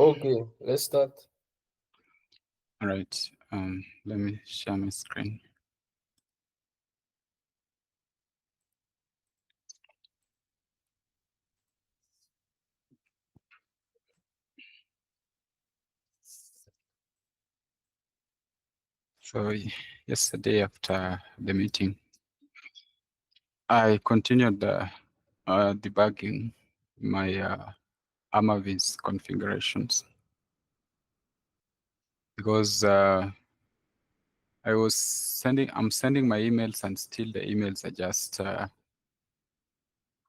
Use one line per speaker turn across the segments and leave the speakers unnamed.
Okay, let's start.
All right. Let me share my screen. So yesterday after the meeting, I continued debugging my Amavis configurations because I'm sending my emails and still the emails are just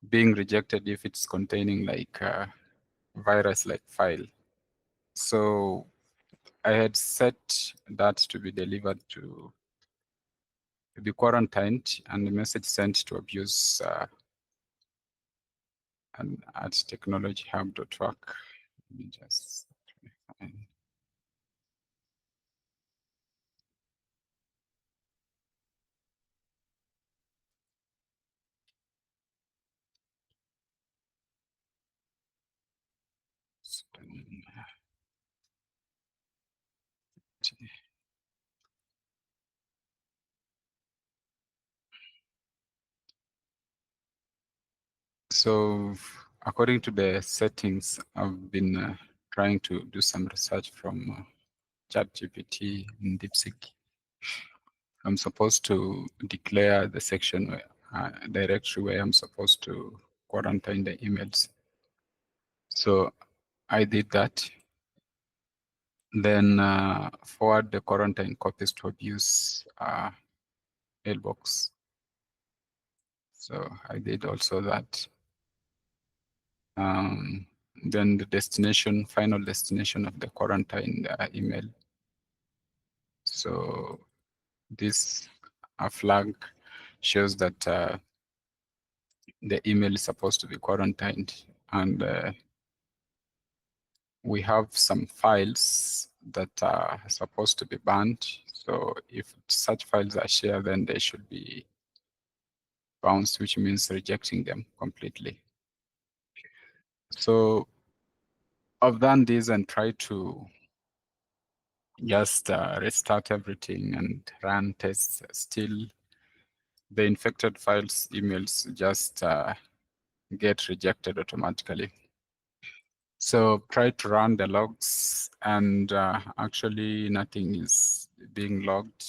being rejected if it's containing like a virus-like file. So I had set that to be delivered to be quarantined and the message sent to abuse and at technologyhub.org. Let me just find. So according to the settings, I've been trying to do some research from ChatGPT and DeepSeek. I'm supposed to declare the section directory where I'm supposed to quarantine the emails. So I did that. Then forward the quarantine copies to abuse mailbox. So I did also that. Then the final destination of the quarantine email. So this flag shows that the email is supposed to be quarantined, and we have some files that are supposed to be banned. So if such files are shared, then they should be bounced, which means rejecting them completely. So I've done this and tried to just restart everything and run tests. Still, the infected files emails just get rejected automatically. So try to run the logs, and actually nothing is being logged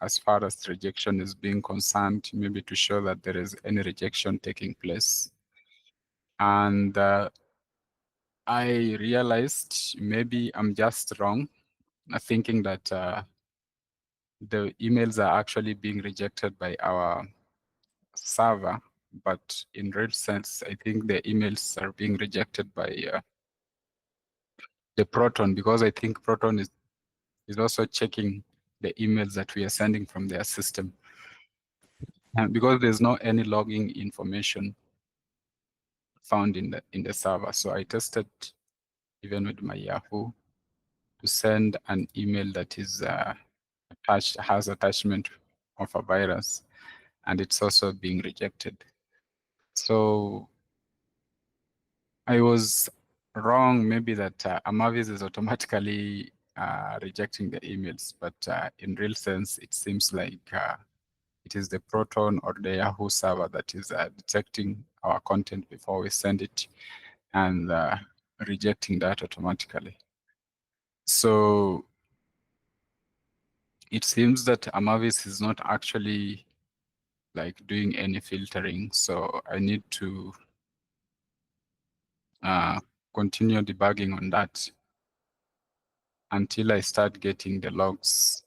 as far as rejection is being concerned, maybe to show that there is any rejection taking place. And I realized maybe I'm just wrong, thinking that the emails are actually being rejected by our server, but in real sense, I think the emails are being rejected by the Proton, because I think Proton is also checking the emails that we are sending from their system. And because there's no any logging information found in the server. So I tested even with my Yahoo to send an email that is has attachment of a virus, and it's also being rejected. So I was wrong, maybe that Amavis is automatically rejecting the emails, but in real sense, it seems like it is the Proton or the Yahoo server that is detecting our content before we send it and rejecting that automatically. So it seems that Amavis is not actually like doing any filtering. So I need to continue debugging on that until I start getting the logs,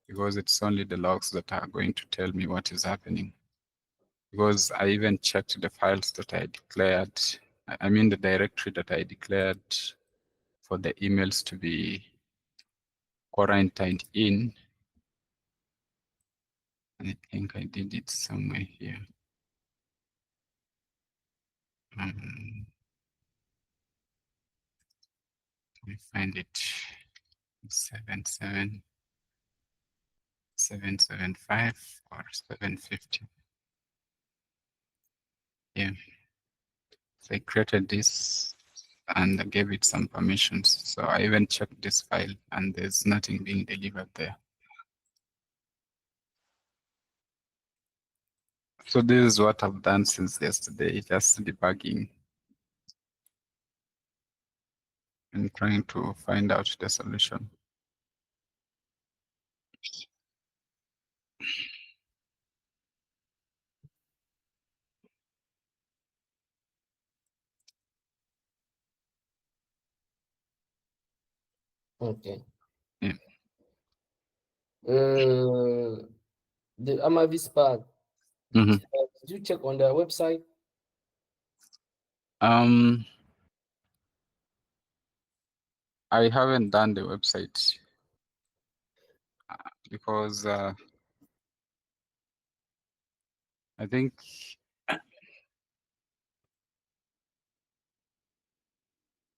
because it's only the logs that are going to tell me what is happening. Because I even checked the files that I declared, I mean the directory that I declared for the emails to be quarantined in. I think I did it somewhere here. Let me find it. 77775 or 750. Yeah. So I created this and I gave it some permissions. So I even checked this file and there's nothing being delivered there. So this is what I've done since yesterday, just debugging and trying to find out the solution.
Okay.
Yeah.
The Amavis part.
Mm-hmm.
Did you check on their website?
I haven't done the website because I think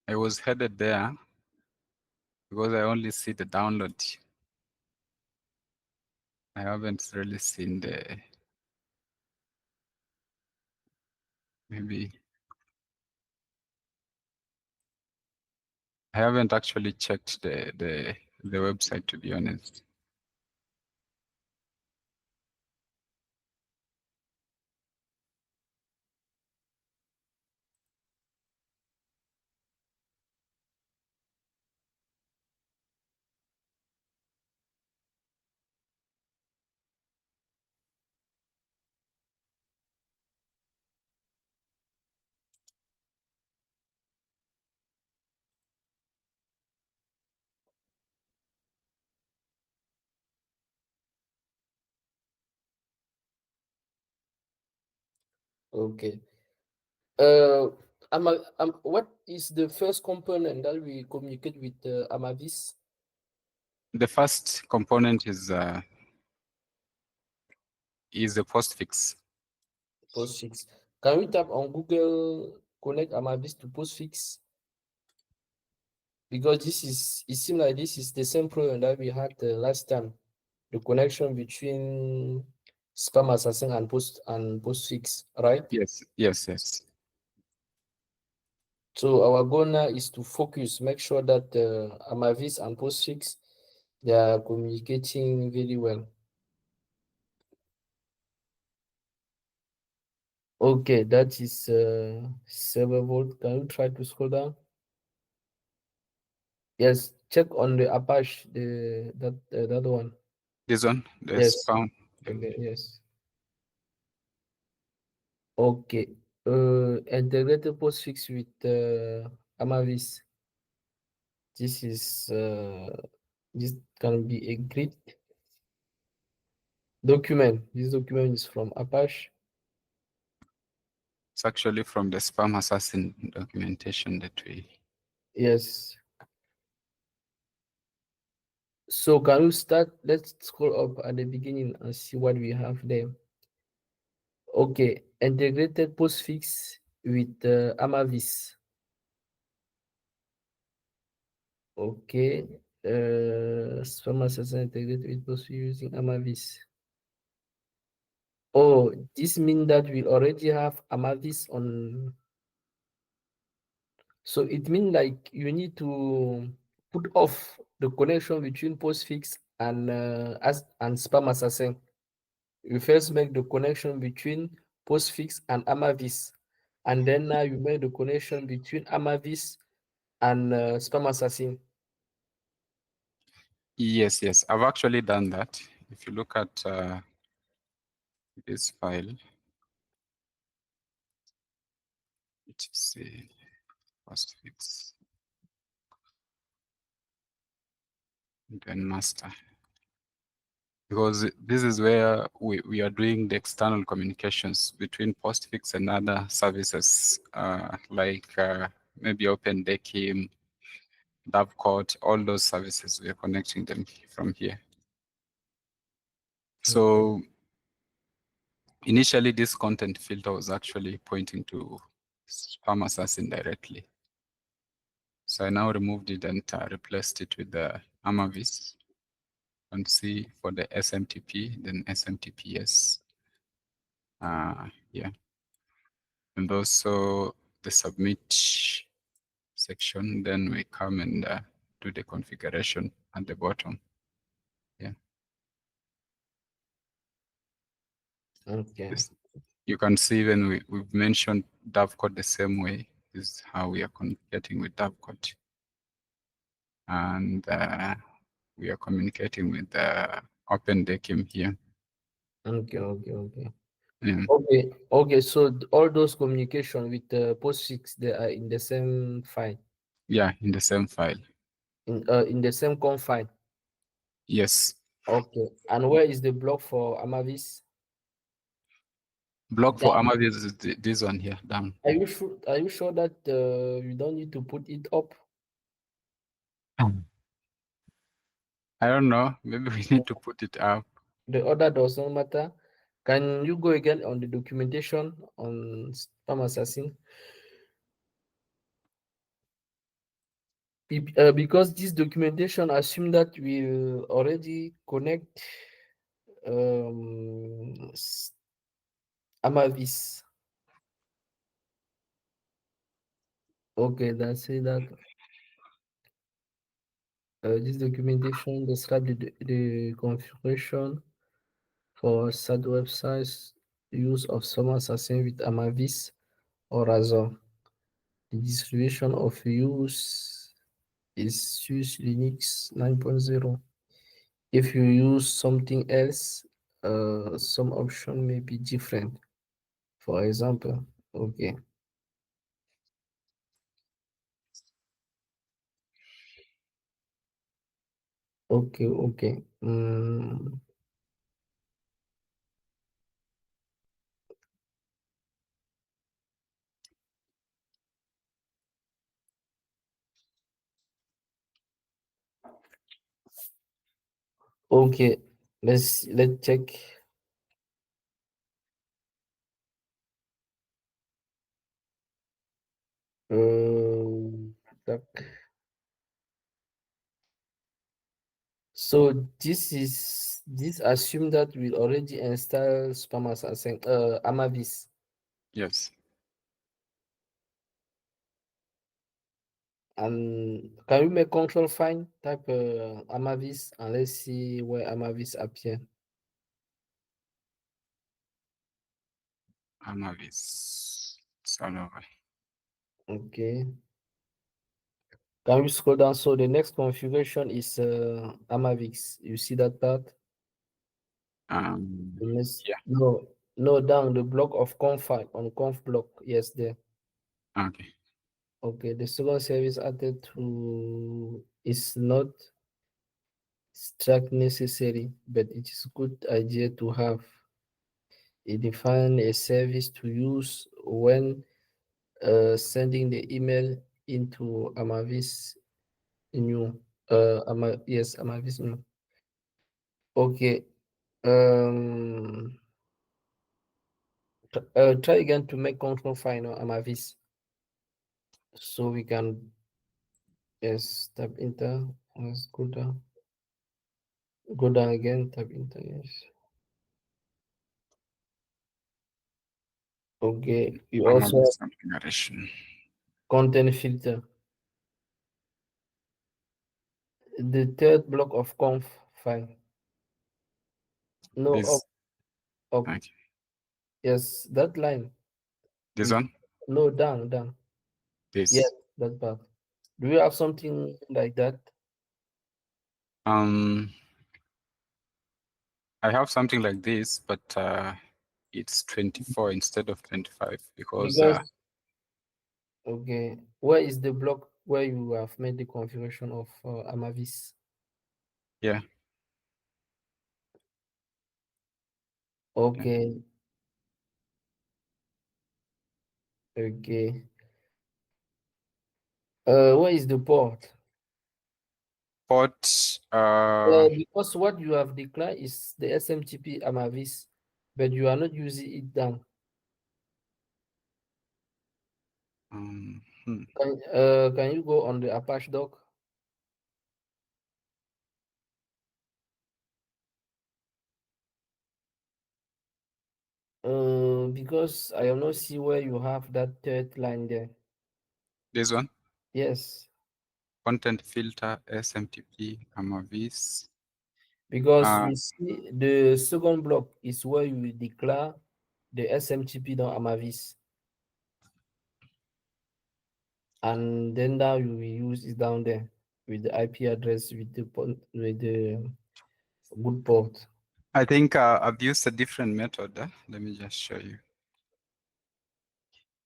I was headed there because I only see the download. I haven't really seen the maybe. I haven't actually checked the website, to be honest.
Okay. What is the first component that we communicate with Amavis?
The first component is the postfix.
Postfix. Can we tap on Google connect Amavis to Postfix? Because it seems like this is the same problem that we had last time. The connection between SpamAssassin and Postfix, right?
Yes, yes, yes.
So our goal now is to focus, make sure that Amavis and Postfix, they are communicating very well. Okay, that is 7 volt. Can you try to scroll down? Yes, check on the Apache, that one.
This one, the
Yes.
spam.
Okay, yes. Okay. Integrated postfix with Amavis. This can be a great document. This document is from Apache.
It's actually from the SpamAssassin documentation that we.
Yes. So can you start? Let's scroll up at the beginning and see what we have there. Okay, integrated postfix with Amavis. Okay, SpamAssassin integrated with postfix using Amavis. Oh, this means that we already have Amavis on. So it means like you need to put off the connection between Postfix and SpamAssassin. You first make the connection between Postfix and Amavis, and then now you make the connection between Amavis and SpamAssassin.
Yes, yes. I've actually done that. If you look at this file, it is a postfix, then master. Because this is where we are doing the external communications between Postfix and other services, like maybe OpenDekim, Dovecot, all those services, we are connecting them from here. So initially, this content filter was actually pointing to SpamAssassin directly. So I now removed it and replaced it with the Amavis. And see for the SMTP, then SMTPS. Yeah. And also the submit section, then we come and do the configuration at the bottom. Yeah.
Okay.
Yes. You can see when we've mentioned DAV code the same way. This is how we are communicating with DAV code. And we are communicating with the OpenDecim here.
Okay.
Yeah.
Okay. So all those communication with the Postfix, they are in the same file,
Yeah, in the same file.
in the same conf file.
Yes.
Okay. And where is the block for Amavis?
Block for
Down.
Amavis is this one here, down.
Are you sure? Are you sure that you don't need to put it up?
I don't know. Maybe we need to put it up.
The order does not matter. Can you go again on the documentation on SpamAssassin? Because this documentation assume that we'll already connect Amavis. Okay, that's it. That this documentation describe the configuration for sad websites, use of SpamAssassin with Amavis or Razor. The distribution of use is SUSE Linux 9.0. If you use something else, some option may be different. For example, okay. Okay. Okay. Let's check. Tac. So this assume that we already install SpamAssassin, Amavis.
Yes.
And can we make control find type Amavis and let's see where Amavis appear.
Amavis. It's all over.
Okay. Can we scroll down? So the next configuration is Amavis. You see that part?
Yeah.
No, down the block of conf file on conf block. Yes, there.
Okay.
Okay, the second service added to is not strict necessary, but it is good idea to have. It define a service to use when sending the email into Amavis new. Yes, Amavis new. Okay. Try again to make control file on Amavis, so we can tap enter. Let's go down. Go down again. Tap enter. Yes. Okay. You also have
Amavis configuration.
content filter. The third block of conf file. No,
This.
up.
Okay.
Yes, that line.
This one.
No, down. Yes,
This.
that part. Do you have something like that?
I have something like this, but it's 24 instead of 25 because
Because okay, where is the block where you have made the configuration of Amavis?
yeah.
Okay. Where is the port?
Port
Because what you have declared is the SMTP-Amavis, but you are not using it down. Can you go on the Apache doc? Because I am not see where you have that third line there.
this one.
Yes,
Content filter SMTP-Amavis.
because you see the second block is where you will declare the SMTP-Amavis, and then now you will use it down there with the IP address with the good port.
I think I've used a different method. Let me just show you.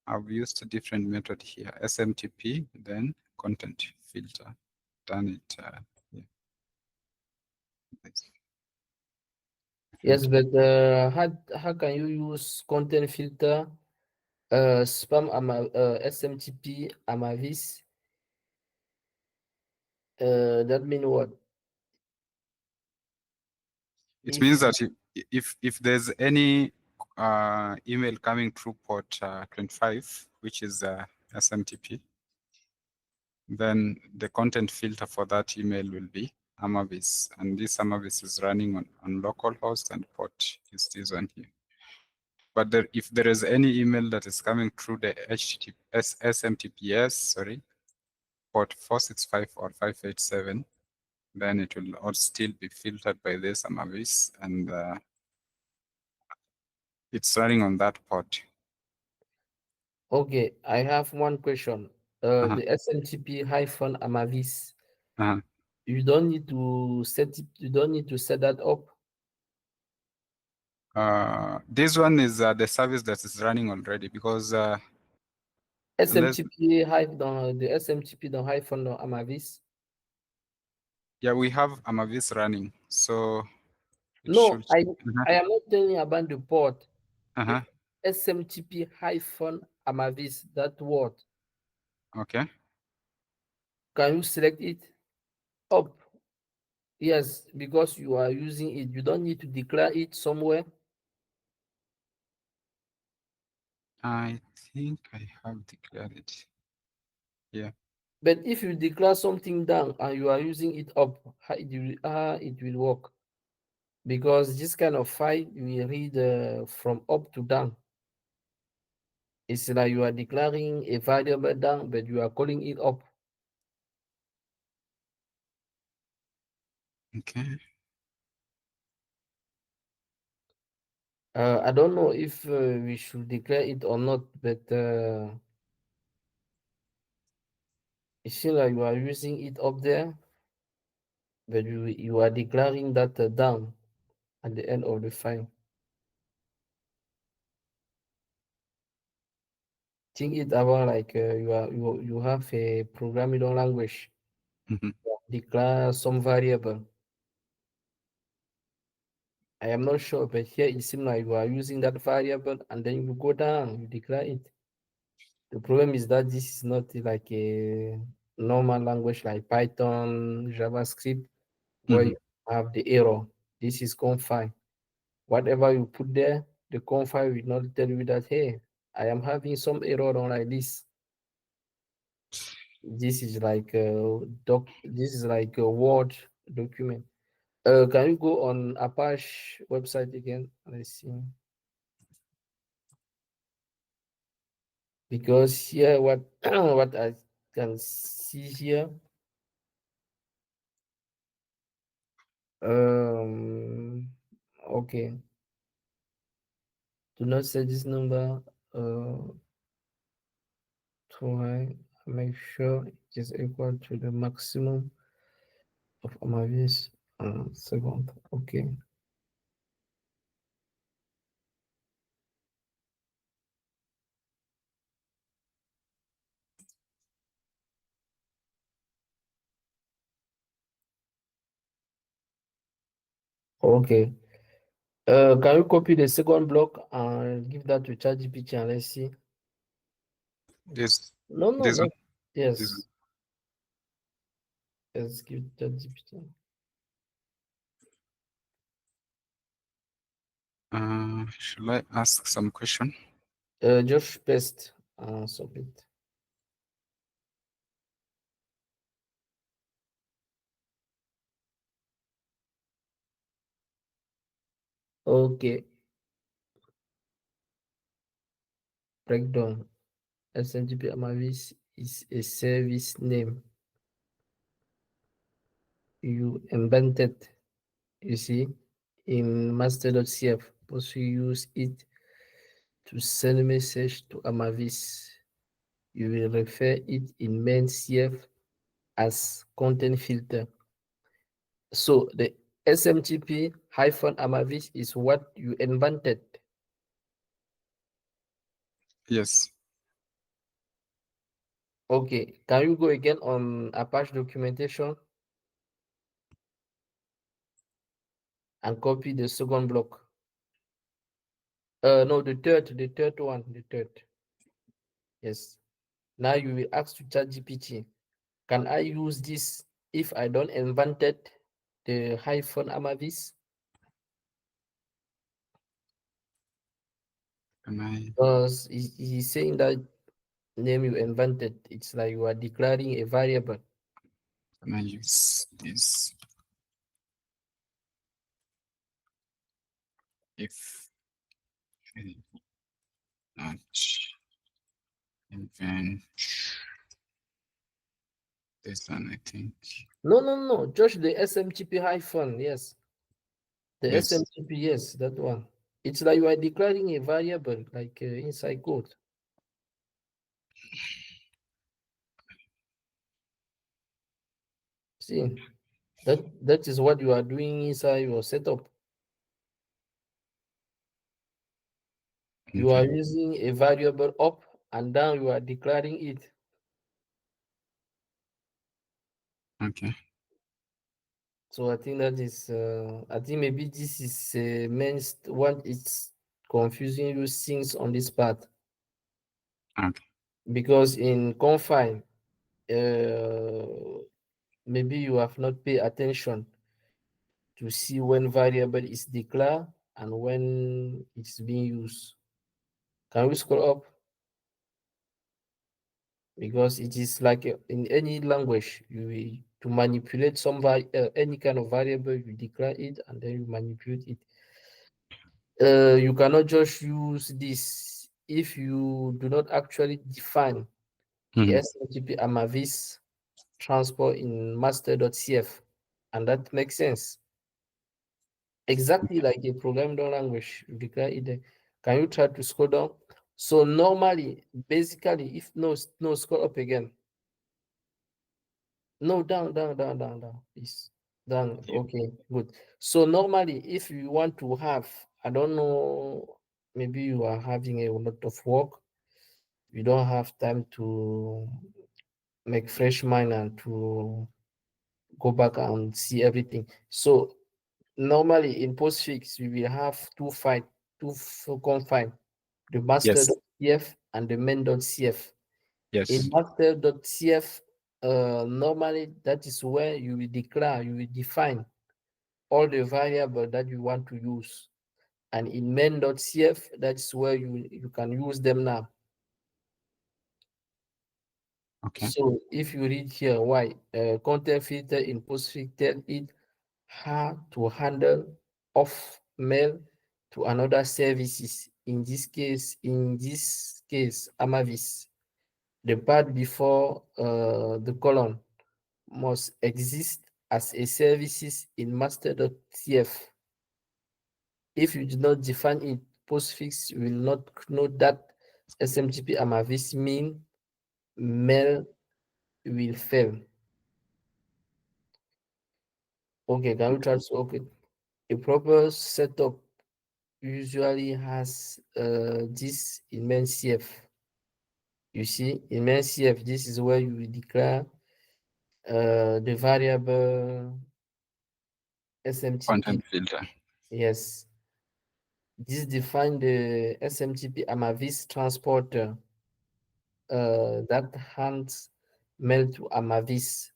I've used a different method here. SMTP, then content filter. Done it. Yeah.
Yes, but how can you use content filter SMTP Amavis? That mean what?
It
If
means
you
that if there's any email coming through port 25, which is SMTP, then the content filter for that email will be Amavis, and this Amavis is running on localhost, and port is this one here. But if there is any email that is coming through the SMTPS, sorry, port 465 or 587, then it will all still be filtered by this Amavis, and it's running on that port.
Okay, I have one question.
Uh-huh.
The SMTP-Amavis,
Uh-huh.
you don't need to set it, you don't need to set that up.
This one is the service that is running already, because
The SMTP-Amavis.
yeah, we have Amavis running, so it
No,
should. Uh-huh.
I am not telling you about the port. The
Uh-huh.
SMTP-Amavis, that word.
Okay.
Can you select it up? Yes, because you are using it. You don't need to declare it somewhere.
I think I have declared it. Yeah.
But if you declare something down and you are using it up, how it will work. Because this kind of file we read from up to down. It's like you are declaring a variable down, but you are calling it up.
Okay.
I don't know if we should declare it or not, but it seems like you are using it up there, but you are declaring that down at the end of the file. Think it about like you have a programming language,
Mm-hmm.
declare some variable. I am not sure, but here it seems like you are using that variable and then you go down, you declare it. The problem is that this is not like a normal language like Python, JavaScript, where
Mm-hmm.
you have the error. This is confine. Whatever you put there, the confine will not tell you that, hey, I am having some error on like this. This is like a Word document. Can you go on Apache website again? Let's see. Because here what what I can see here, okay, do not set this number too high. Make sure it is equal to the maximum of Amavis. Second, okay. Okay. Can you copy the second block and give that to ChatGPT and let's see?
This
No, no,
this one.
no.
This one.
Yes. Let's give ChatGPT.
Should I ask some question?
Just paste and submit. Okay. Breakdown. SMTP Amavis is a service name you invented, you see, in master.cf. Suppose you use it to send message to Amavis. You will refer it in main.cf as content filter. So the SMTP-Amavis is what you invented.
Yes.
Okay, can you go again on Apache documentation and copy the second block? No, the third one, the third. Yes. Now you will ask to ChatGPT, can I use this if I don't invented the -Amavis?
Can I
Because he's saying that name you invented, it's like you are declaring a variable.
use this if not invent this one, I think.
No, just the SMTP hyphen, yes. The
Yes.
SMTP, yes, that one. It's like you are declaring a variable, like inside code. See, that is what you are doing inside your setup. You are
Okay.
using a variable up and down, you are declaring it.
Okay.
So I think that is, I think maybe this is what it's confusing you things on this part.
Okay.
Because in confine, maybe you have not paid attention to see when variable is declared and when it's being used. Can we scroll up? Because it is like in any language, to manipulate any kind of variable, you declare it and then you manipulate it. You cannot just use this if you do not actually define the SMTP-Amavis transport in master.cf, and that makes sense. Exactly like a programming language, you declare it there. Can you try to scroll down? So normally, basically, if no scroll up again. No, down, please. Down. Okay, good. So normally, if you want to have, I don't know, maybe you are having a lot of work, you don't have time to make fresh mind and to go back and see everything. So normally in Postfix, we will have two confine, the
Yes.
master.cf and the main.cf. In
Yes.
master.cf, normally that is where you will define all the variable that you want to use. And in main.cf, that's where you can use them now.
Okay.
So if you read here why content filter in Postfix tell it how to handle off mail to another services. In this case, Amavis. The part before the colon must exist as a services in master.cf. If you do not define it, Postfix will not know that SMTP-Amavis mean mail will fail. Okay, can we try to okay? A proper setup usually has this in main.cf. You see, in main.cf, this is where you will declare the variable SMTP.
Content filter.
Yes, this define the SMTP Amavis transporter that hands mail to Amavis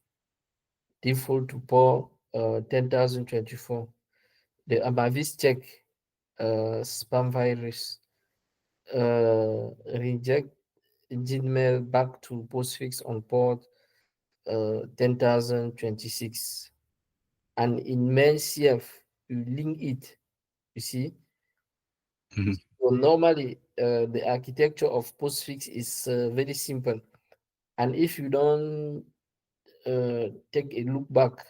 default to port 10,024. The Amavis check spam virus reject Gmail back to Postfix on port 10,026. And in main.cf, you link it, you see. So normally, the architecture of Postfix is very simple. And if you don't take a look back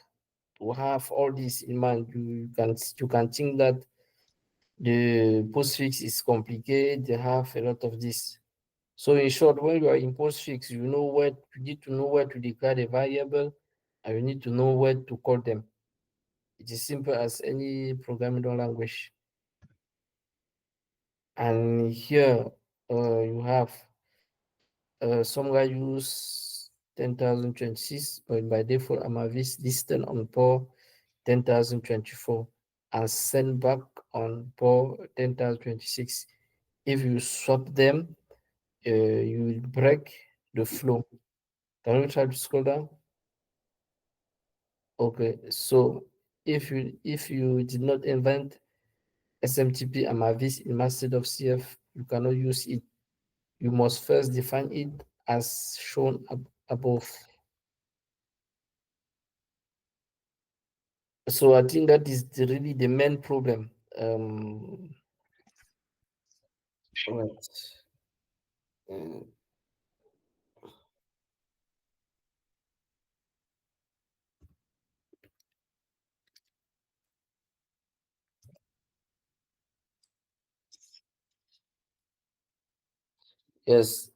to have all this in mind, you can think that the postfix is complicated. They have a lot of this. So in short, when you are in postfix, you need to know where to declare the variable, and you need to know where to call them. It is simple as any programming language. And here you have some guy use 10,026, but by default Amavis listed on port 10,024 and send back on port 10,026. If you swap them, you will break the flow. Can you try to scroll down? Okay, so if you did not invent SMTP Amavis in master.cf, you cannot use it. You must first define it as shown above. So I think that is really the main problem. Right. Mm, yes,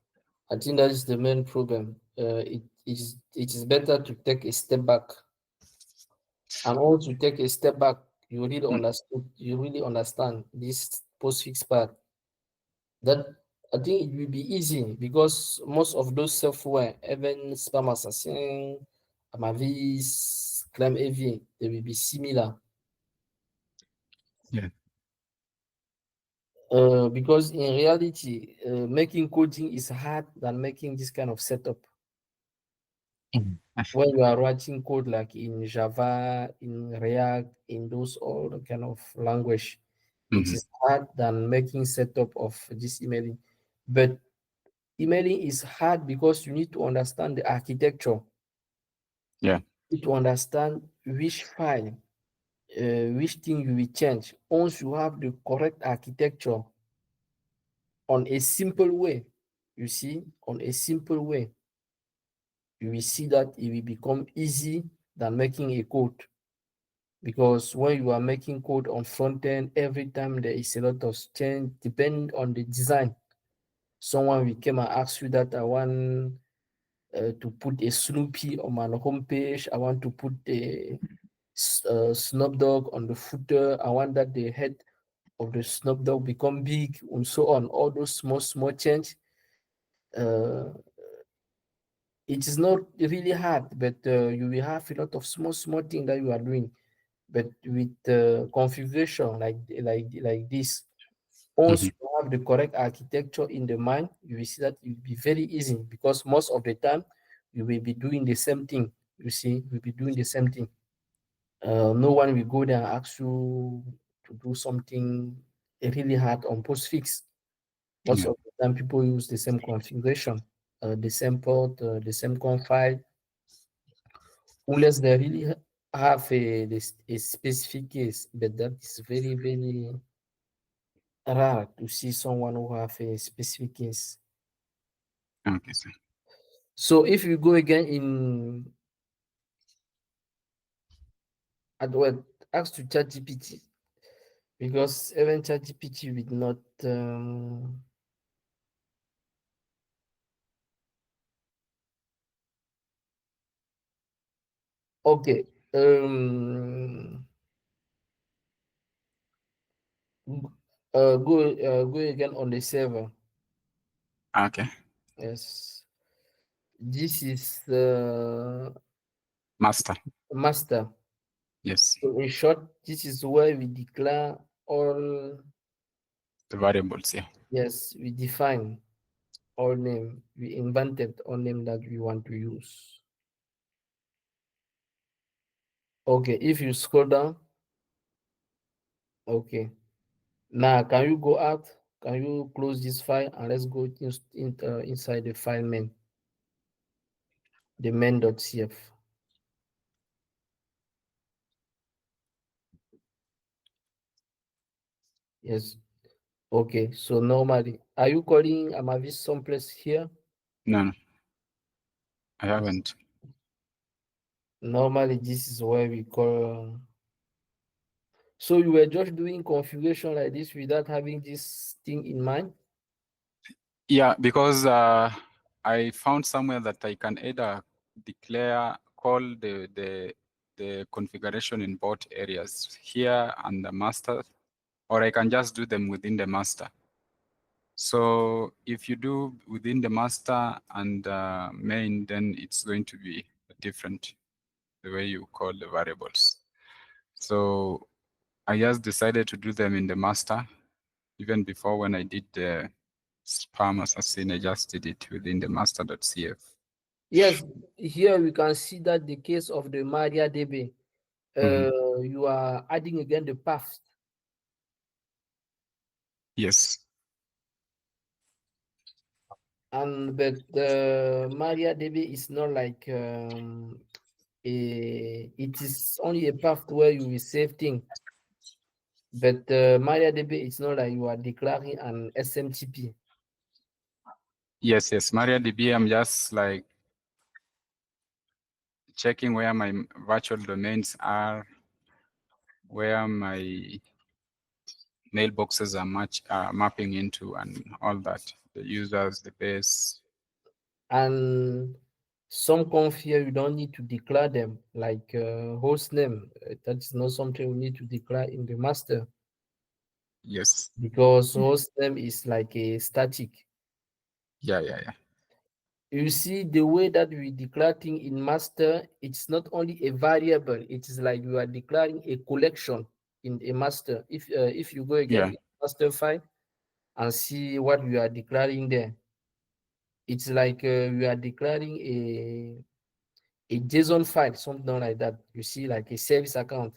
I think that is the main problem. It is better to take a step back, and once you take a step back, you really understand this postfix part. That I think it will be easy because most of those software, even SpamAssassin, Amavis, ClaimAV, they will be similar.
Yeah.
Because in reality, making coding is hard than making this kind of setup. When you are writing code like in Java, in React, in those all kind of language, it is hard than making setup of this emailing. But emailing is hard because you need to understand the architecture.
Yeah.
You need to understand which file, which thing you will change. Once you have the correct architecture on a simple way, you see, on a simple way, you will see that it will become easy than making a code. Because when you are making code on front end, every time there is a lot of change depending on the design. Someone will come and ask you that I want to put a Snoopy on my homepage. I want to put a Snoop Dogg on the footer. I want that the head of the Snoop Dogg become big and so on. All those small change. Uh, it is not really hard, but you will have a lot of small things that you are doing. But with configuration like this, once you have the correct architecture in the mind, you will see that it will be very easy because most of the time you will be doing the same thing. You see, we'll be doing the same thing. No one will go there and ask you to do something really hard on postfix. Most
Yeah.
of the time, people use the same configuration, the same port, the same conf file, unless they really have a specific case. But that is very rare to see someone who have a specific case.
Okay, sir.
So if you go again in at what ask to ChatGPT, because even ChatGPT will not okay. Go again on the server.
Okay.
Yes. This is
Master.
master.
Yes.
So in short, this is where we declare all,
The variables. Yeah.
yes, we define all name. We invented all name that we want to use. Okay, if you scroll down, okay. Now, can you go out? Can you close this file and let's go inside the file main, the main.cf. Yes. Okay. So normally, are you calling Amavis someplace here?
No, no. I haven't.
Normally, this is where we call. So you were just doing configuration like this without having this thing in mind?
Yeah, because I found somewhere that I can either call the configuration in both areas, here and the master, or I can just do them within the master. So if you do within the master and main, then it's going to be different, the way you call the variables. So I just decided to do them in the master. Even before, when I did the SpamAssassin, I just did it within the master.cf.
Yes, here we can see that the case of the MariaDB, you are adding again the path.
Yes.
And but the MariaDB is not like it is only a path where you will save things. But MariaDB is not like you are declaring an SMTP.
Yes, MariaDB, I'm just like checking where my virtual domains are, where my mailboxes are mapping into, and all that. The users, the base.
And some conf here you don't need to declare them, like host name. That is not something we need to declare in the master,
Yes.
because host name is like a static.
Yeah.
You see the way that we declare thing in master, it's not only a variable, it is like you are declaring a collection in a master. If you go again
Yeah.
in master file and see what we are declaring there, it's like we are declaring a JSON file, something like that. You see, like a service account,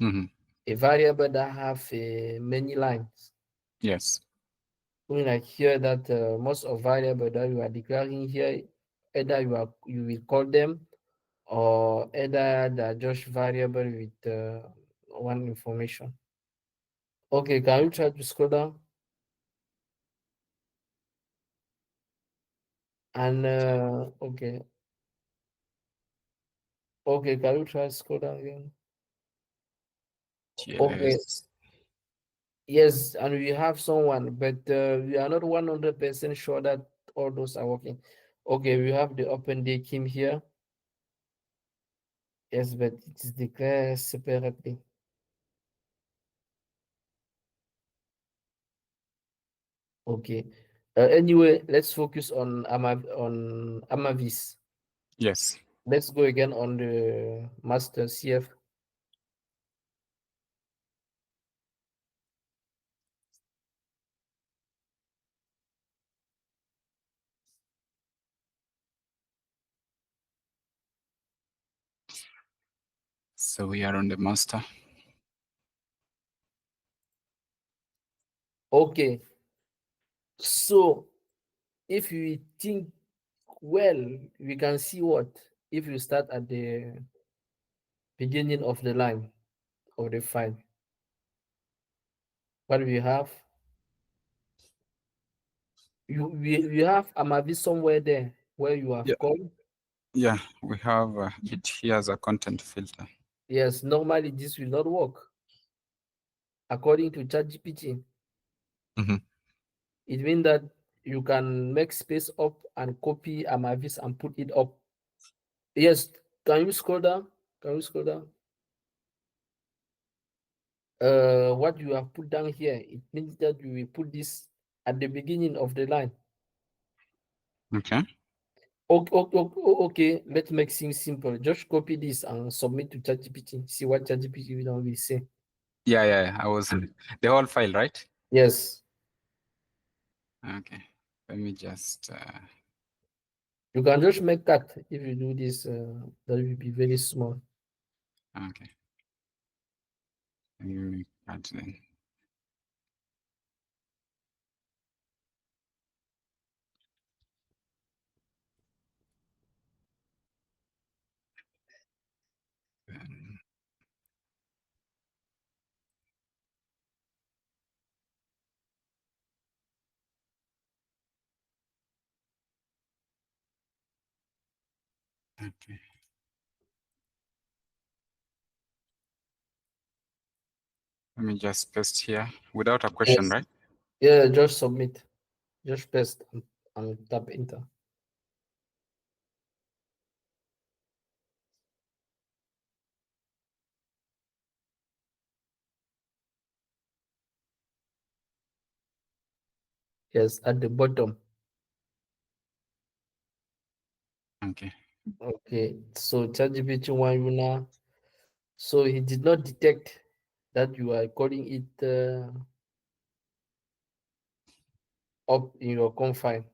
a variable that have many lines.
Yes.
Like here that most of variable that you are declaring here, either you will call them, or either they're just variable with one information. Okay, can you try to scroll down? And okay, can you try to scroll down again? Okay,
Yes.
yes, and we have someone, but we are not 100% sure that all those are working. Okay, we have the open day Kim here. Yes, but it is declared separately. Okay. Anyway, let's focus on Amavis.
Yes.
Let's go again on the master CF.
So we are on the master.
Okay. So if you think well, we can see what if you start at the beginning of the line of the file. What we have? We have Amavis somewhere there where you have called.
Yeah, we have it here as a content filter.
Yes, normally this will not work. According to ChatGPT, it means that you can make space up and copy Amavis and put it up. Yes, can you scroll down? Can you scroll down? What you have put down here, it means that you will put this at the beginning of the line.
Okay.
Okay, let's make things simple. Just copy this and submit to ChatGPT. See what ChatGPT will say.
Yeah. I was the whole file, right?
Yes.
Okay. Let me just.
You can just make cut if you do this. That will be very small.
Okay. Let me make that then. Okay. Let me just paste here without a question,
Yes.
right?
Yeah, just submit. Just paste and tap enter. Yes, at the bottom.
Okay.
Okay, so ChatGPT one you now. So he did not detect that you are calling it up in your confine.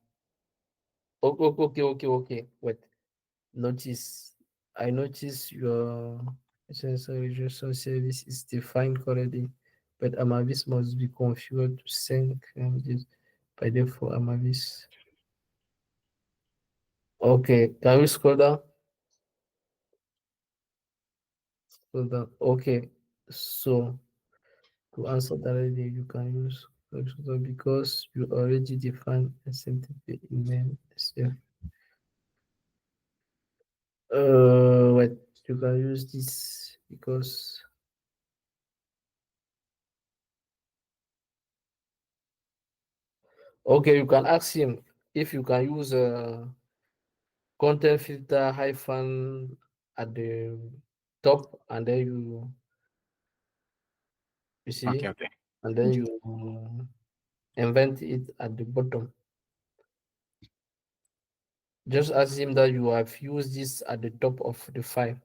Okay. Wait. Notice. I notice your sensor registration service is defined correctly, but Amavis must be configured to sync this by default Amavis. Okay, can we scroll down? Scroll down. Okay, so to answer directly, you can use because you already defined SMTP in main.cf. Wait, you can use this because okay, you can ask him if you can use a content filter hyphen at the top, and then you see,
Okay.
and then you invent it at the bottom. Just ask him that you have used this at the top of the file.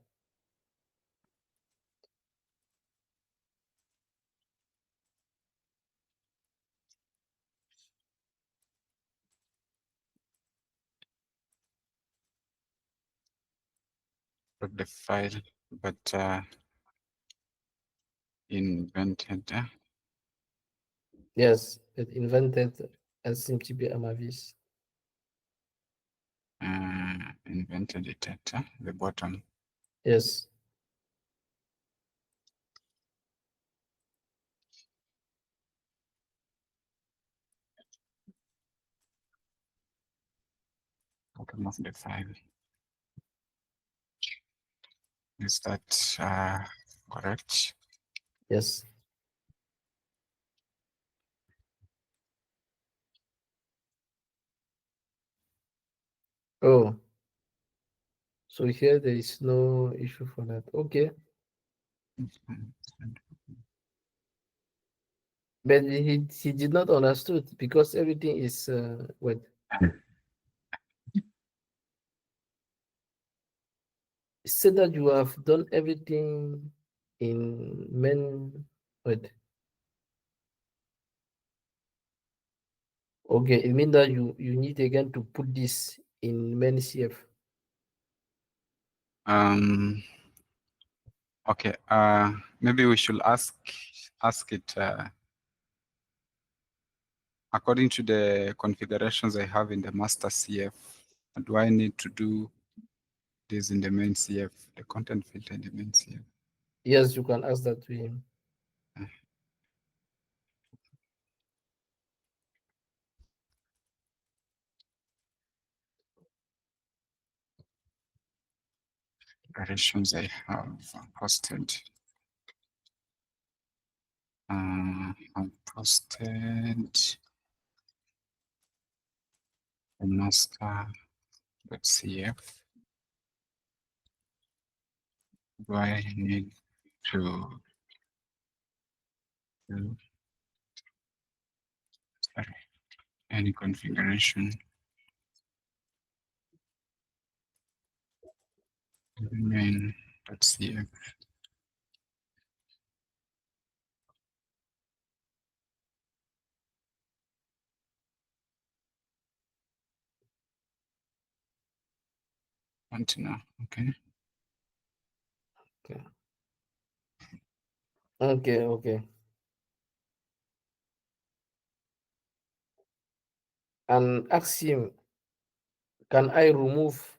Of the file, but invented.
Yes, it invented SMTP-Amavis.
Invented it at the bottom.
Yes.
Bottom of the file. Is that correct?
Yes. Oh, so here there is no issue for that. Okay. But he did not understood because everything is wait. He said that you have done everything in main wait. Okay, it means that you need again to put this in main CF.
Okay. Maybe we should ask it according to the configurations I have in the master.cf. Do I need to do this in the main CF, the content filter in the main CF?
Yes, you can ask that to him.
Configurations I have posted. I've posted the master.cf. Do I need to do any configuration? Main.cf. Want to know? Okay.
Okay. And ask him, can I remove?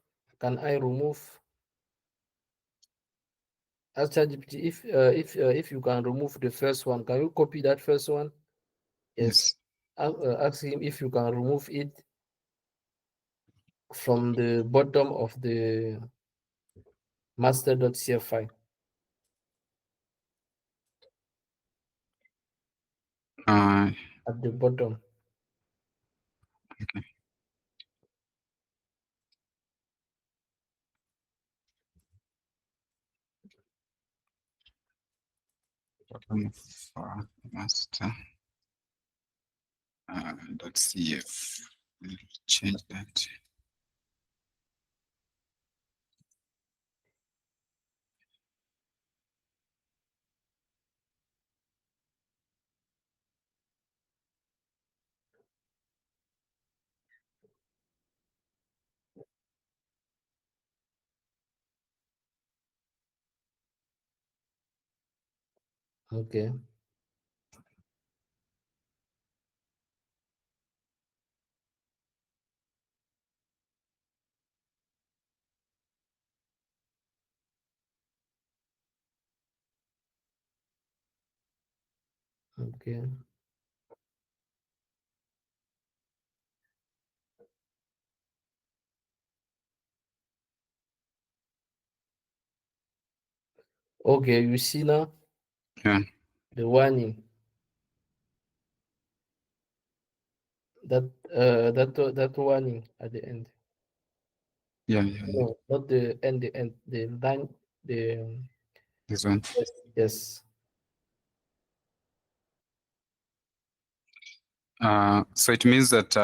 Ask ChatGPT if you can remove the first one. Can you copy that first one? Yes. Ask him if you can remove it from the bottom of the master.cf file at the bottom.
Okay. Bottom of master .cf. We'll change that.
Okay. Okay. Okay, you see now
Yeah.
the warning that warning at the end.
Yeah. Yeah.
No, not the end. The end. The line. The
This one.
yes. Yes.
So it means that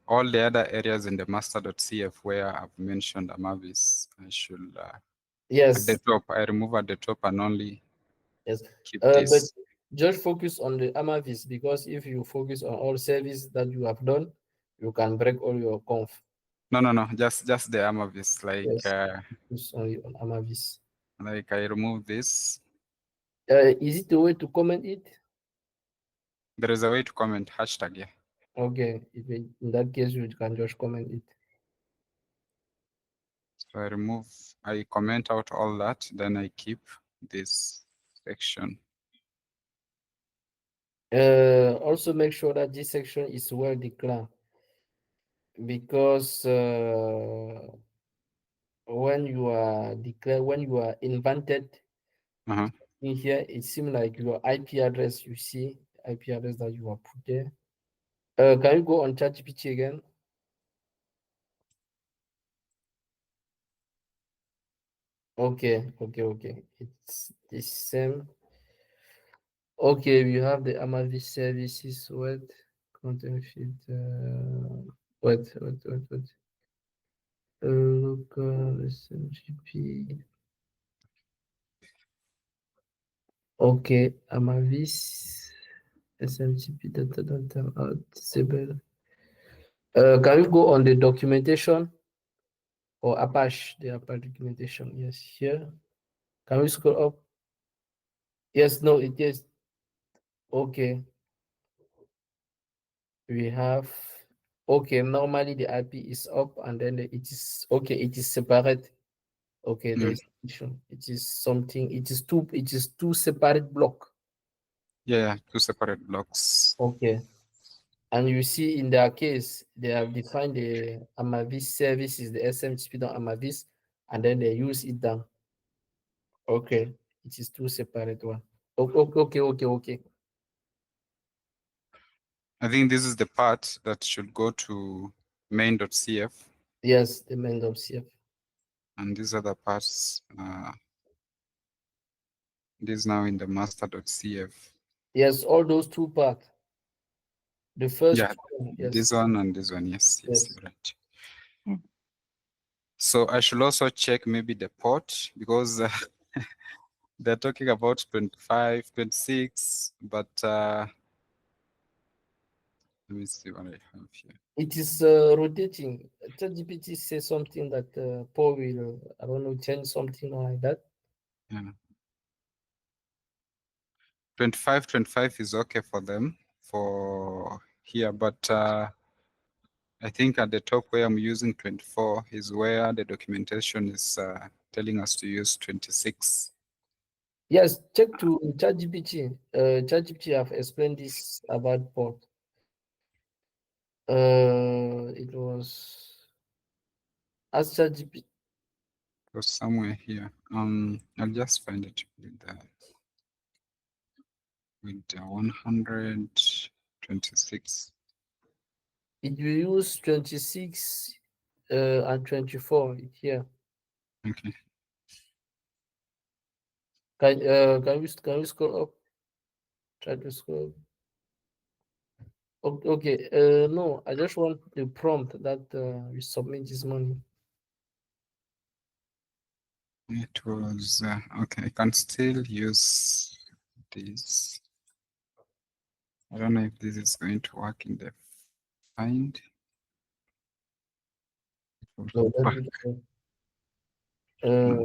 all the other areas in the master.cf where I've mentioned Amavis, I should at the
Yes.
top, I remove at the top and only
Yes.
keep
But
this.
just focus on the Amavis, because if you focus on all service that you have done, you can break all your conf.
No. Just the Amavis.
Yes. Focus only on Amavis.
Like I remove this.
Is it a way to comment it?
There is a way to comment hashtag. Yeah.
Okay. In that case, you can just comment it.
So I comment out all that, then I keep this section.
Also make sure that this section is well declared, because when you are invented in here, it seems like your IP address, you see IP address that you are put there. Can you go on ChatGPT again? Okay. It's the same. Okay, we have the Amavis services. What content feed? What? Local SMTP. Okay, Amavis SMTP data disable. Can you go on the documentation or Apache? The Apache documentation. Yes, here. Can we scroll up? Yes, no, it is. Okay. We have, okay, normally the IP is up, and then it is, okay, it is separate. Okay, there is issue. It is something, it is two separate block.
Yeah, two separate blocks.
Okay. And you see in their case, they have defined the Amavis services, the SMTP-Amavis, and then they use it down. Okay, it is two separate one. Okay.
I think this is the part that should go to main.cf.
Yes, the main.cf.
And these other parts, this now in the master.cf.
Yes, all those two parts. The first one, yes.
This one and this one, yes,
Yes.
you're right. So I should also check maybe the port, because they're talking about 25, 26, but let me see what I have here.
It is rotating. ChatGPT says something that Paul will, I don't know, change something like that.
Yeah. 25 is okay for them for here, but I think at the top where I'm using 24 is where the documentation is telling us to use 26.
Yes, check to ChatGPT. ChatGPT have explained this about port. It was, ask ChatGPT.
was somewhere here. I'll just find it with the 126.
It will use 26 and 24 here.
Okay.
Can you scroll up? Try to scroll. Okay. No, I just want the prompt that we submit this morning.
It was okay. I can still use this. I don't know if this is going to work in the find.
No,
Back.
uh,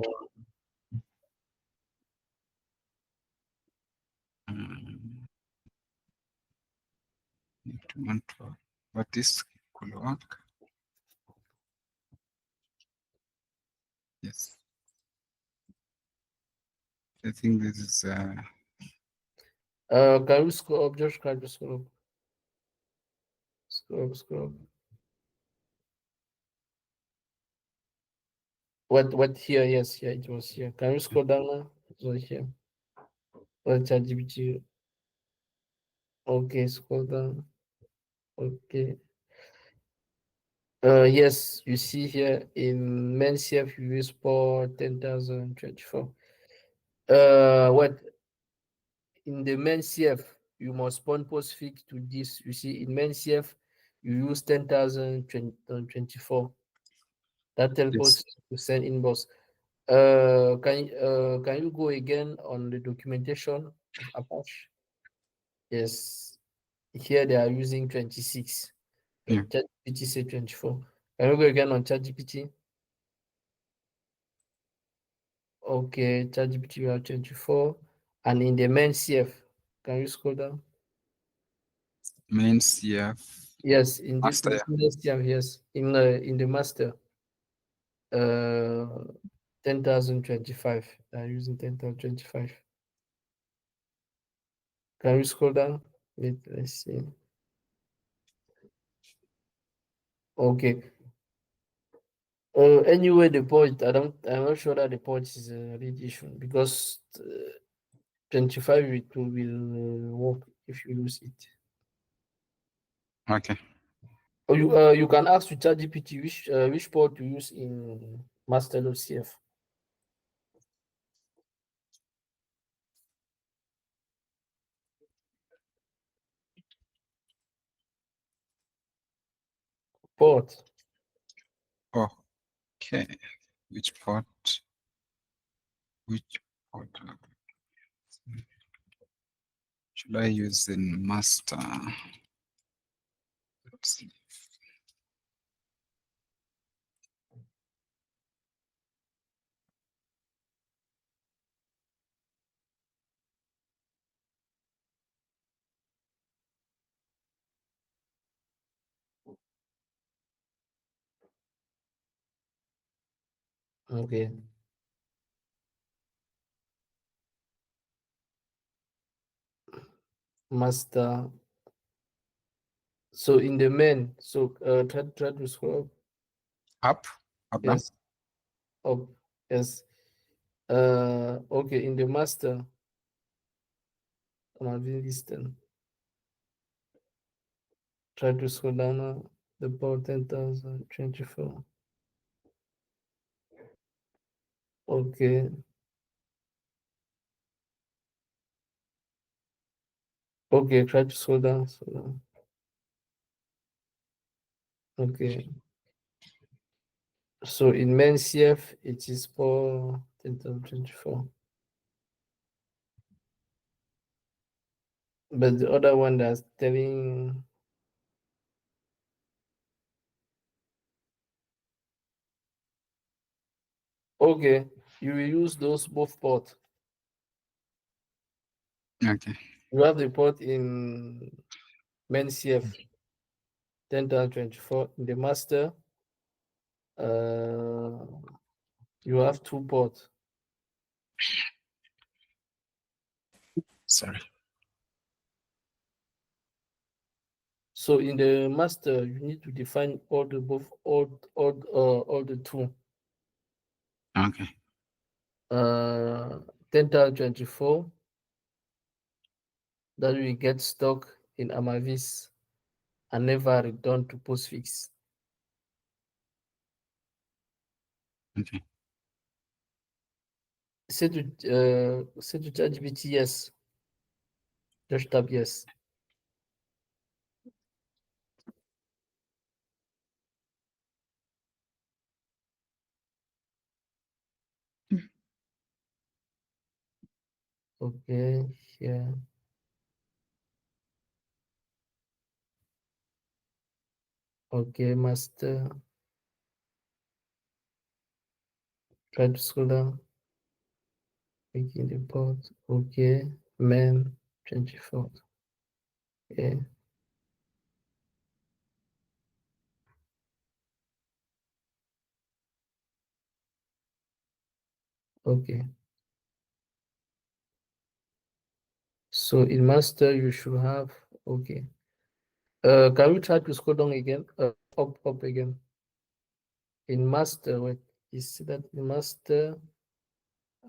But this could work. Yes. I think this is
can you scroll up? Just try to scroll up. Scroll up. What here? Yes, here it was here. Can you scroll down now? It was here. ChatGPT. Okay, scroll down. Okay. Yes, you see here in main.cf you use port 10,024. What in the main.cf you must spawn postfix to this. You see in main.cf you use 10,024. That tells
yes.
postfix to send inbox. Can you go again on the documentation of Apache? Yes, here they are using 26.
Yeah.
ChatGPT say 24. Can you go again on ChatGPT? Okay, ChatGPT you have 24. And in the main.cf, can you scroll down?
Main.cf.
Yes, in the
Master.
main.cf, yes. In the master, 10,025. They are using 10,025. Can you scroll down? Wait, let's see. Okay. Anyway, the port, I'm not sure that the port is a real issue because 25 it will work if you use it.
Okay.
Or you can ask to ChatGPT which port to use in master.cf. Port.
Okay. Which port? Which port? Should I use in master? Let's see.
Okay. Master. So in the main, so try to scroll up.
Up down.
Yes. Up. Yes. Okay, in the master, Amavis listen. Try to scroll down now. The port 10,024. Okay. Okay, try to scroll down. Okay. So in main.cf, it is for 10,024. But the other one that's telling okay, you will use those both ports.
Okay.
You have the port in main.cf 10,024. In the master, you have two ports.
Sorry.
So in the master, you need to define all the two.
Okay.
10,024 that will get stuck in Amavis and never return to Postfix.
Okay.
Say to ChatGPT yes. Just tap yes. Okay, yeah. Okay, master. Try to scroll down. Making the port. Okay, main 24. Okay. Okay. So in master you should have okay. Can we try to scroll down again? Up again. In master, wait, you see that in master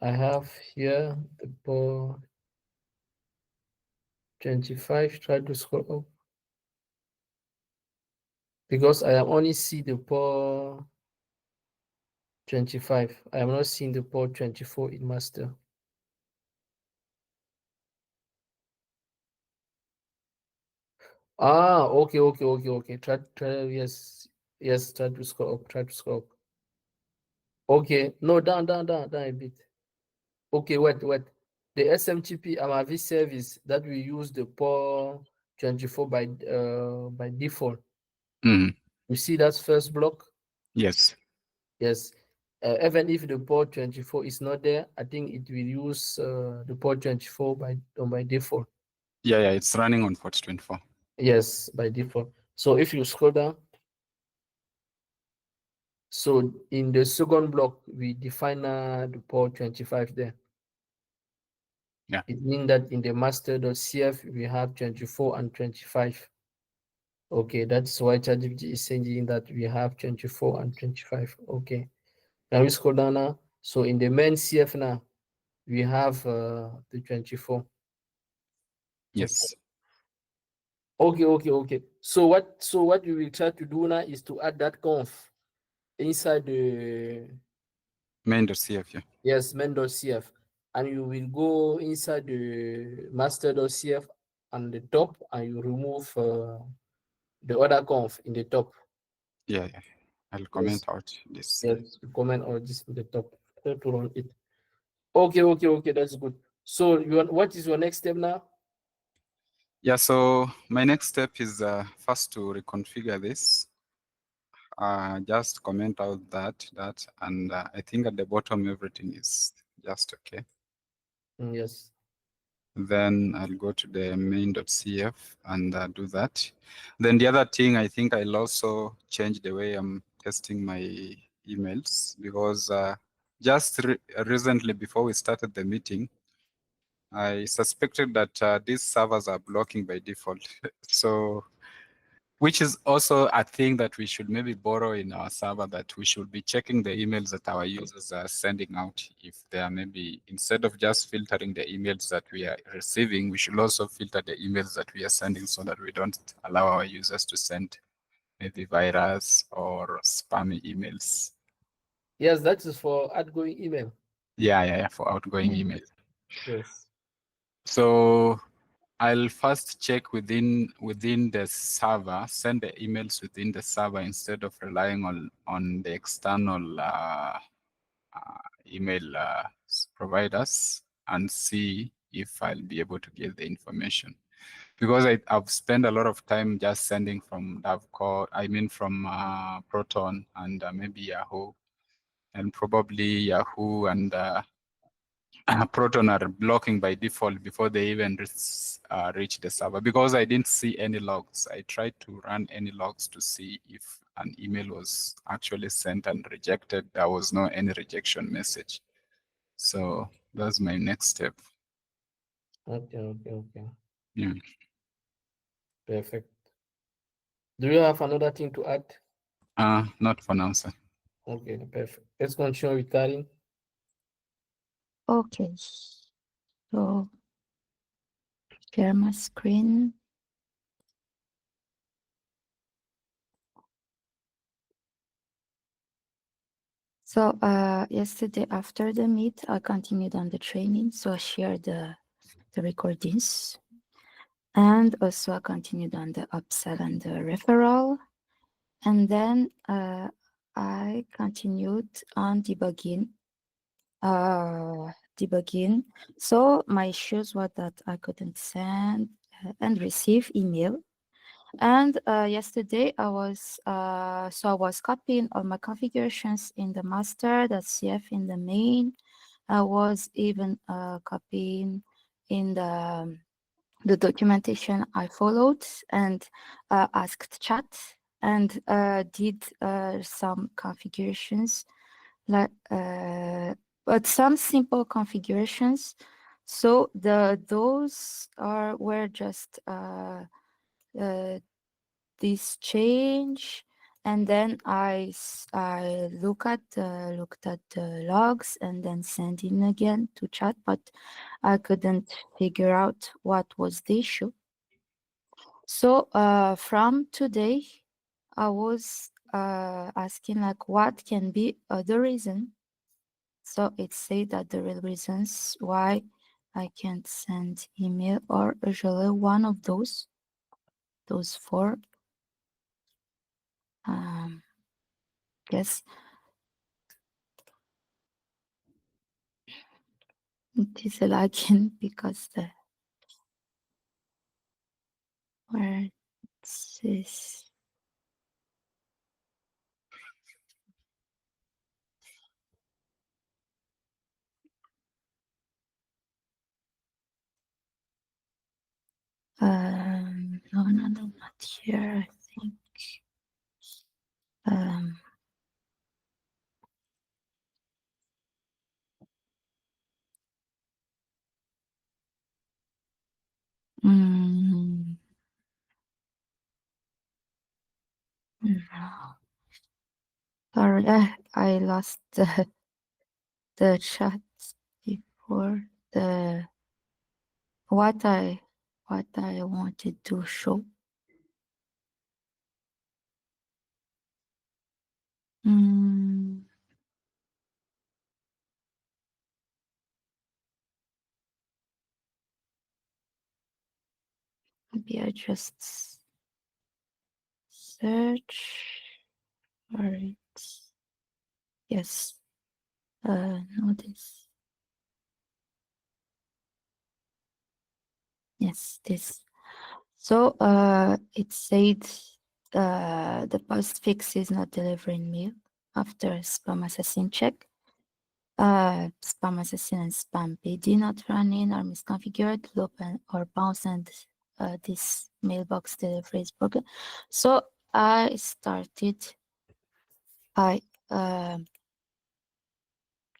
I have here the port 25. Try to scroll up because I am only see the port 25. I am not seeing the port 24 in master. Ah, okay. Try, yes, try to scroll up, Okay, no, down a bit. Okay, wait. The SMTP-Amavis service that we use the port 24 by default.
Mm.
You see that first block?
Yes.
Yes. Even if the port 24 is not there, I think it will use the port 24 by default.
Yeah, it's running on port 24.
Yes, by default. So if you scroll down, so in the second block, we define the port 25 there.
Yeah.
It means that in the master.cf, we have 24 and 25. Okay, that's why ChatGPT is saying that we have 24 and 25. Okay. Can we scroll down now? So in the main CF now, we have the 24.
Yes.
Okay. So what we will try to do now is to add that conf inside the
main.cf, yeah.
yes main.cf, and you will go inside the master.cf on the top, and you remove the other conf in the top.
Yeah. I'll comment out this.
Yes, comment all this in the top. Try to run it. Okay, that's good. So what is your next step now?
Yeah, so my next step is first to reconfigure this. Just comment out that, and I think at the bottom everything is just okay.
Yes.
Then I'll go to the main.cf and do that. Then the other thing, I think I'll also change the way I'm testing my emails, because just recently before we started the meeting, I suspected that these servers are blocking by default. So, which is also a thing that we should maybe borrow in our server, that we should be checking the emails that our users are sending out. If they are maybe, instead of just filtering the emails that we are receiving, we should also filter the emails that we are sending, so that we don't allow our users to send maybe virus or spammy emails.
Yes, that is for outgoing email.
Yeah, for outgoing email.
Yes.
So I'll first check within the server, send the emails within the server instead of relying on the external email providers, and see if I'll be able to get the information. Because I've spent a lot of time just sending from from Proton and maybe Yahoo, and probably Yahoo and Proton are blocking by default before they even reach the server, because I didn't see any logs. I tried to run any logs to see if an email was actually sent and rejected. There was no any rejection message. So that's my next step.
Okay.
Yeah.
Perfect. Do you have another thing to add?
Not for now, sir.
Okay, perfect. Let's continue with Karin.
Okay, so share my screen. So yesterday after the meet, I continued on the training. So I shared the recordings, and also I continued on the upsell and the referral. And then I continued on debugging. So my issues were that I couldn't send and receive email. And yesterday I was copying all my configurations in the master.cf in the main. I was even copying in the documentation I followed and asked chat and did some configurations, like but some simple configurations. So those were just this change, and then I looked at the logs and then sent in again to chat, but I couldn't figure out what was the issue. So from today, I was asking like what can be the reason. So it said that the real reasons why I can't send email are usually one of those four. Yes, it is lagging because where it's this. No, not here. I think. No. Sorry, I lost the chat before the what I wanted to show. Maybe I just search for it. Yes. No, this. Yes, this. So it said the postfix is not delivering mail after SpamAssassin check. SpamAssassin and SpamPD not running or misconfigured, open or bounce, and this mailbox delivery is broken. So I started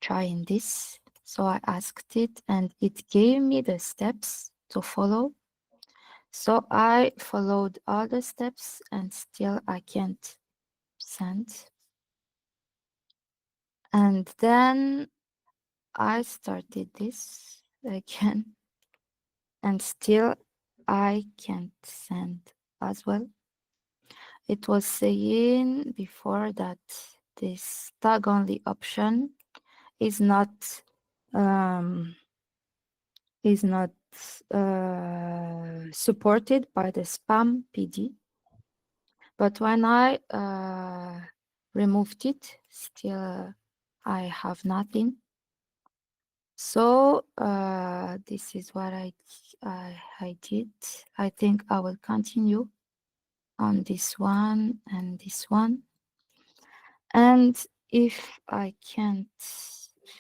trying this. So I asked it and it gave me the steps to follow. So I followed all the steps and still I can't send. And then I started this again and still I can't send as well. It was saying before that this tag only option is not supported by the spam PD. But when I removed it, still I have nothing. So this is what I did. I think I will continue on this one and this one. And if I can't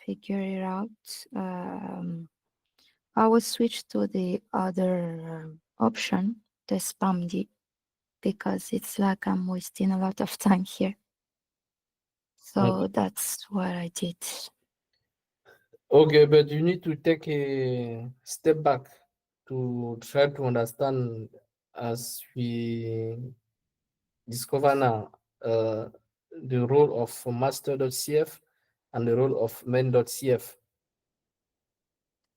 figure it out, I will switch to the other option, the SpamD, because it's like I'm wasting a lot of time here. So that's what I did.
Okay, but you need to take a step back to try to understand as we discover now the role of master.cf and the role of main.cf.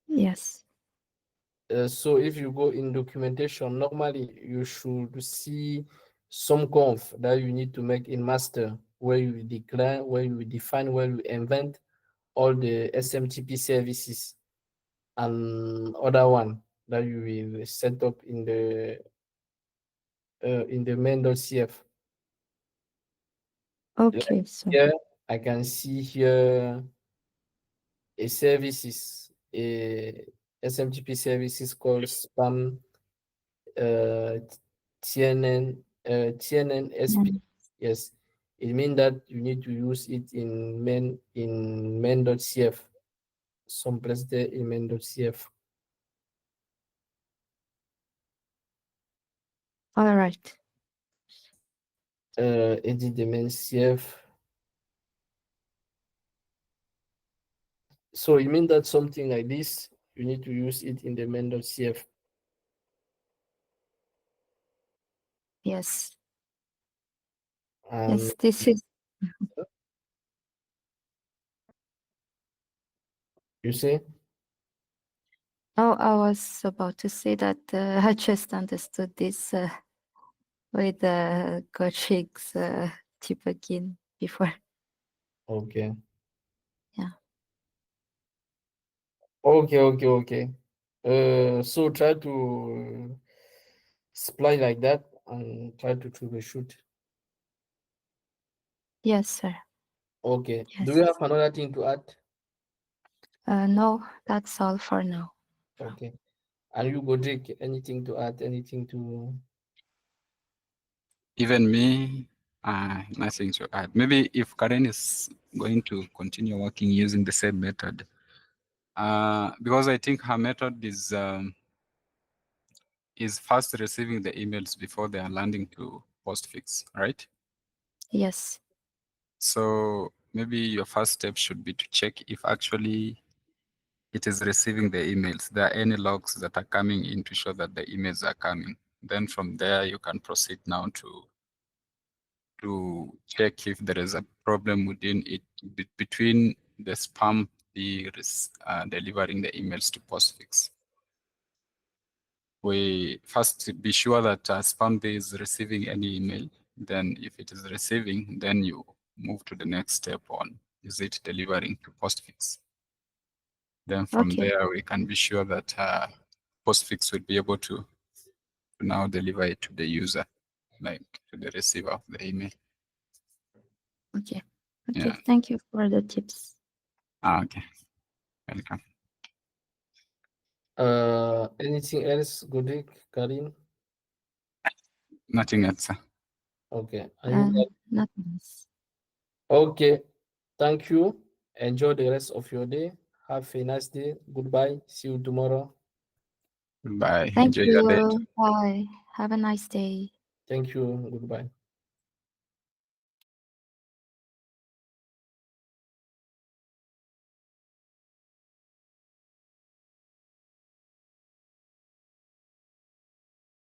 Yes.
So if you go in documentation, normally you should see some conf that you need to make in master, where you declare, where you define, where you invent all the SMTP services, and other one that you will set up in the main.cf.
Okay. So
Here I can see here a services, a SMTP services called spam TNN SP. Yes, it means that you need to use it in main.cf. Some place there in main.cf.
all right.
Edit the main CF. So it means that something like this, you need to use it in the main.cf.
Yes.
And
Yes. This is.
you say,
Oh, I was about to say that I just understood this with the Gotrik's tip again before.
okay.
Yeah.
Okay. So try to supply like that and try to troubleshoot.
Yes, sir.
Okay.
Yes.
Do you have another thing to add?
No, that's all for now.
Okay. And you, Godric, anything to add? Anything to?
Even me, nothing to add. Maybe if Karen is going to continue working using the same method, because I think her method is first receiving the emails before they are landing to Postfix, right?
Yes.
So maybe your first step should be to check if actually it is receiving the emails. There are any logs that are coming in to show that the emails are coming. Then from there, you can proceed now to check if there is a problem within it between the spam delivering the emails to Postfix. We first be sure that spam is receiving any email. Then if it is receiving, then you move to the next step on, is it delivering to Postfix? Then from there, we can be sure that Postfix will be able to now deliver it to the user, like to the receiver of the email.
Okay.
Yeah.
Thank you for the tips.
Okay. Welcome.
Anything else, Godric, Karin?
Nothing else.
Okay. And you
Nothing else.
okay. Thank you. Enjoy the rest of your day. Have a nice day. Goodbye. See you tomorrow.
Bye.
Thank
Enjoy your day.
you. Bye. Have a nice day.
Thank you. Goodbye.